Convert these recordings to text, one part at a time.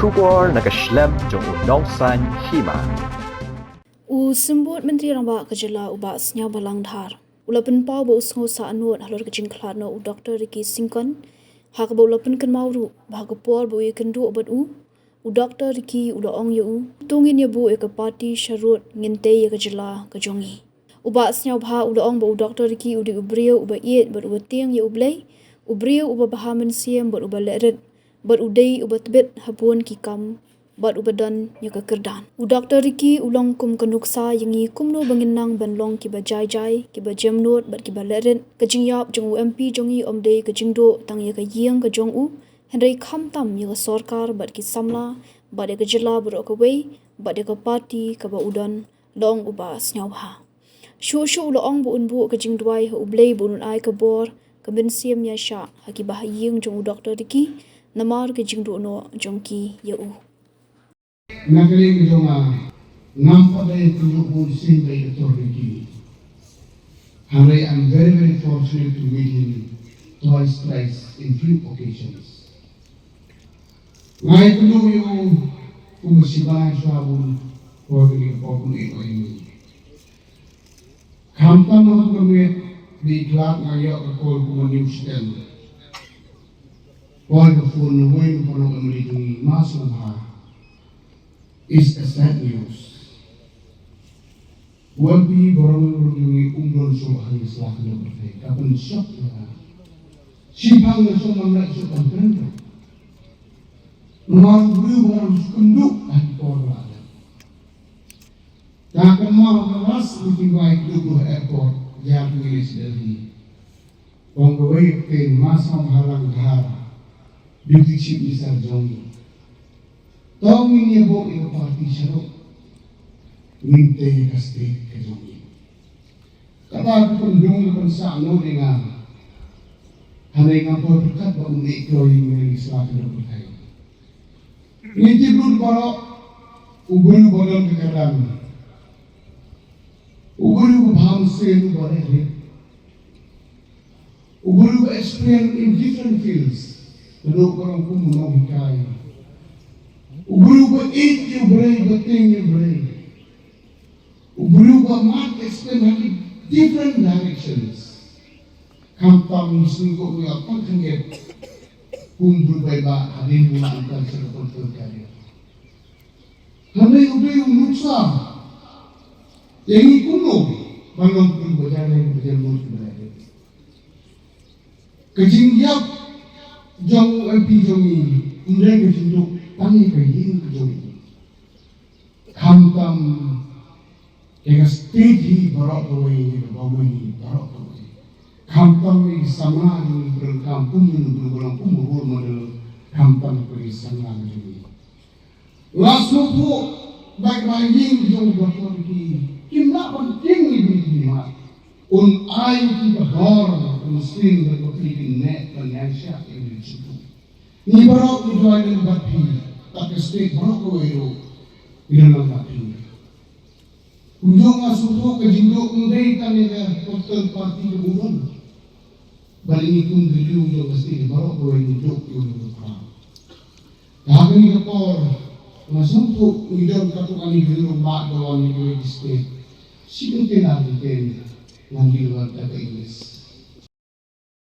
Shubor nakaslem jong unongsan Hima. Simbot Menteri Ramba ke Jylla uba Sniawbha langdhar. Ulapan pau ba usngo sa anut halor ke jingklat no Dr. Ricky Singkon. Hak ba ulapan Kynmaw ru bah ke por ba kendu obat Dr. Ricky uda ong yu tungin ya bu ke parti Sharud Ngin ya ke Jylla ke jongi. Uba Sniawbha uda ong ba Dr. Ricky udi ubrio uba iet ba uba tiang ya ublay. Ubrio uba bahaman siam ba uba leret. Ba udai uba tebet habuan kikam. Bat ubadan ya kekerdan. Dr. Ricky ulang kum kenuksa yangi kumno banginang banlong kiba jai kiba jemnot bat kiba leren kejingyap jong UMP jongi omde kejingdo tang ya ke yang ke jong Henry khamtam ya ke sarkar bat ki samla bat ya ke Jylla bro ke wei bat ya ke parti ke ba udan long uba Sniawbha. Shu ula ong bu unbu kejingdwai ha ublei bu nun ai ke bor ke bensiam ya sha hakibah yang jong Dr. Ricky namar kejingdo no jongki ya Nagaling jong nampak dari penyokong sin by Dr. Ricky. Hari I'm very fortunate to meet him twice in few occasions. Ngai penuh yung kumusibay Sharud pagiging populit o ini. Kampan mo kamit di klak ngayon ako kumanim-stem. Huwag ako nuwin ko ng amalitong masumha is a sad news. Wabi borong yung umron so hangis lakan na berfay. Kapag shock na, sipang na so mamla so pangkrento. Nungang bulu borong kunduk at iporo ala. Kapag makakas, itingway klubo airport, jang ngilis Delhi. Kung gaway kin masang halang dhara, beauty chief ni Sir Jongi. Taong niya po ito party Sharud. Ngintay ka state ka jongi. Kapag kundong na sa ano rin nga, hanay nga po berkat ba undi ikaw yung nilisakin na po tayo. Ngintay po para ugul ba lang kakalang. Ugul ba hamsin ba rin. Ugul ba experience in different fields. Lalo ko lang kumunong hikaya. Ubruba eat you brain, the thing you brain. Ubruba might explain how different directions. Kampang sungguh nga pagkangit kung berubay ba hadin mo ang kansa na pagkangkari. Hanay uday yung nuksa. Yang ikuno, manong berubay yung berjamot berada. Kejingyap jong MP jongi, unday kejinduk tangi kayin kejong kamtam kaya stage barok away bawani barok away kamtam ni sama ni berkampung ni berulang pumur model kamtam ni sama ni langsung po baik baying kejong doktor ki Kynmaw penting ni Hima un ay ki bahor muslim berkotlin net penyansya yang disitu ni barok ni doa ni bapi tapi state barok awero ilang bapi unjong asuto kejindo unday kanila total party kemudian balingi kung dulu unjong state barok awero jok yung program kahapon ni kapor masumpo idam katukan ni dulu mak doang ni state sikong tinalitin ng diluan taga Ingles.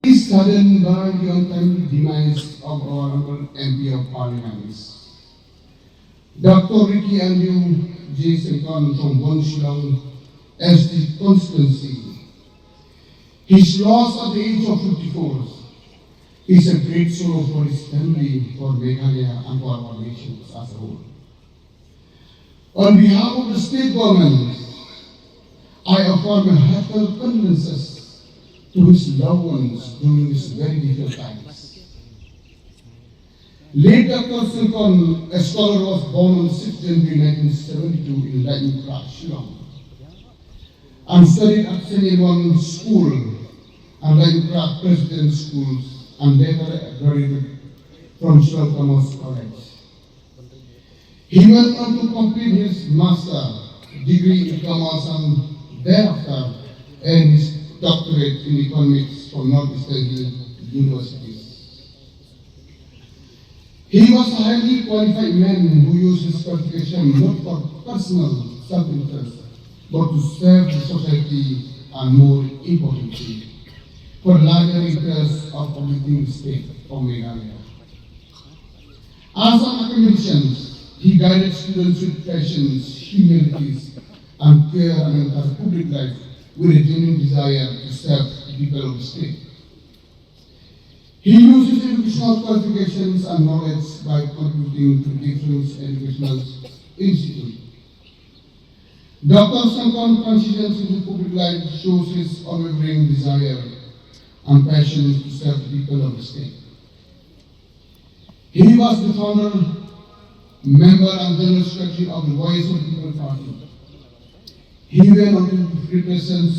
This sudden by the untimely demise of our honorable MP of Parliament, Dr. Ricky Andrew J. Singkon from Bonshilong as the constituency. His loss at the age of 54 is a great sorrow for his family, for Meghalaya, and for our nations as a whole. On behalf of the state government, I offer my heartfelt condolences to his loved ones during these very difficult times. Late Dr. Singkon, a scholar, was born on 6 January 1972 in Sniawbha, Shillong, and studied at Sniawbha School and Sniawbha President Schools, and later graduated from Shillong Commerce College. He went on to complete his master degree in commerce and thereafter earned his doctorate in economics from Northeastern Universities. He was a highly qualified man who used his qualification not for personal self-interest, but to serve the society and more importantly, for the larger interests of uplifting the state of Meghalaya. As an academician, he guided students with patience, humility, and care and enters public life with a genuine desire to serve the people of the state. He uses educational qualifications and knowledge by contributing to different educational institutes. Dr. Sankon's transitions into public life shows his unwavering desire and passion to serve the people of the state. He was the founder, member and general secretary of the Voice of the People Party. He went on to represent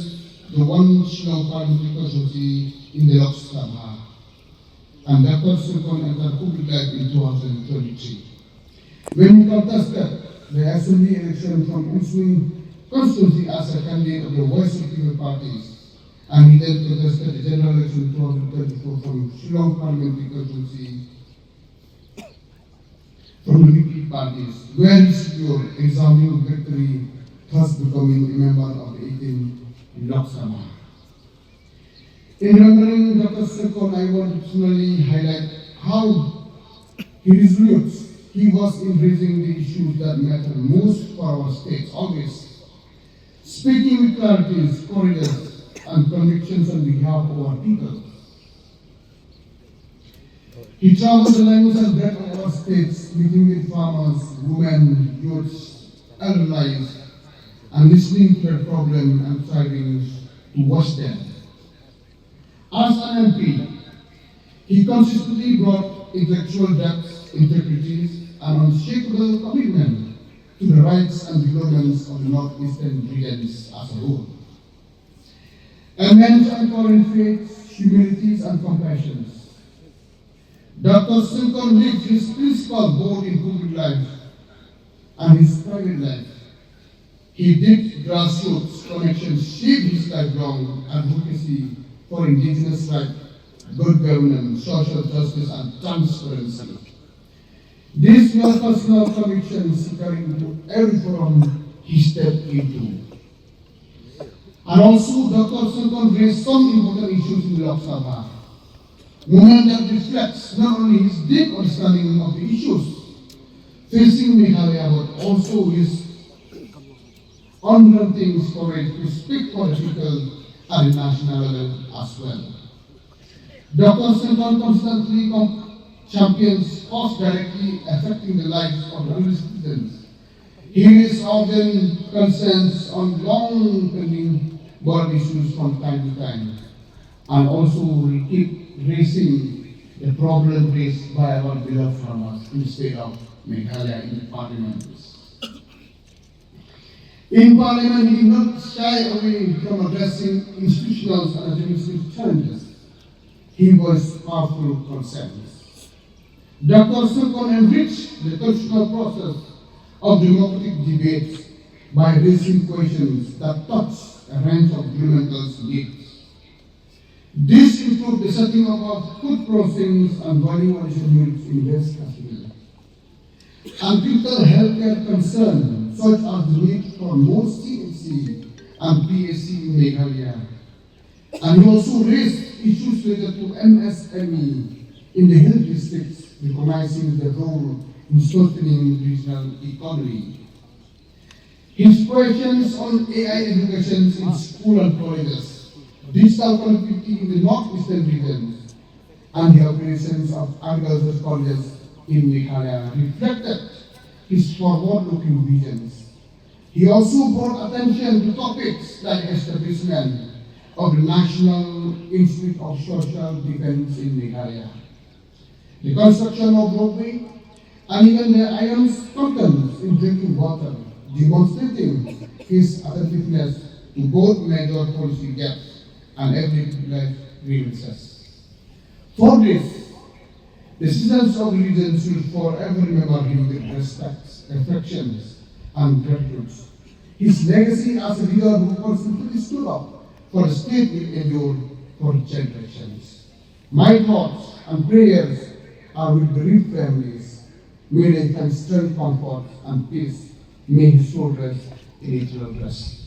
the one Shillong parliamentary constituency in the Lok Sabha, and Dr. Sankon entered public life in 2023. When he contested the assembly election from Uswing constituency as a candidate of the Voice of the People Party, and he then contested the general election in 2024 from Shillong parliamentary constituency from the Liberal parties, where he secured a resounding victory, thus becoming a member of the 18th Lok Sabha. In remembering Dr. Sankon, I want to personally highlight how he was in raising the issues that matter most for our states, always speaking with clarity, courage, and convictions on behalf of our people. He traveled the length and breadth of our states, meeting with farmers, women, youths, elderly, and listening to their problems and striving to watch them. As an MP, he consistently brought intellectual depth, integrity, and unshakable commitment to the rights and developments of the northeastern regions as a whole. A man anchored in faith, humility, and compassion. Dr. Sankon lived his principle both in public life and his private life. He did grassroots connections, shaped his lifelong advocacy for indigenous rights, good governance, social justice, and transparency. These were personal convictions he carried into every forum he stepped into. And also, Dr. Sankon raised some important issues in the Lok Sabha, movement that reflects not only his deep understanding of the issues facing Meghalaya, but also his unrelenting courage to speak for the people at the national level as well. Dr. Sankon constantly champions cause directly affecting the lives of rural citizens. He is often concerns on long-pending border issues from time to time, and also will keep raising the problem raised by our beloved farmers in the state of Meghalaya in the parliament. In parliament, he did not shy away from addressing institutional and administrative challenges. He voiced powerful concerns. Dr. Sankon enriched the constitutional process of democratic debates by raising questions that touch a range of governmental needs. This includes the setting up of food crossings and value addition units in West Kashmir, and critical healthcare concerns such as the need for more CNC and PAC in Meghalaya. And he also raised issues related to MSME in the hill districts, recognizing the role in strengthening regional economy. His questions on AI education in school and colleges, digital connectivity in the northeastern regions, and the operations of agricultural colleges in Meghalaya reflected his forward-looking visions. He also brought attention to topics like establishment of the National Institute of Social Defense in Meghalaya, the construction of roadway, and even the iron's contents in drinking water, demonstrating his attentiveness to both major policy gaps and everyday life grievances. For this, the citizens of the region should forever remember him with respect, affections, and gratitude. His legacy as a leader who constantly stood up for the state will endure for generations. My thoughts and prayers are with bereaved families, May they find strength, comfort, and peace. May His soul rest in eternal rest.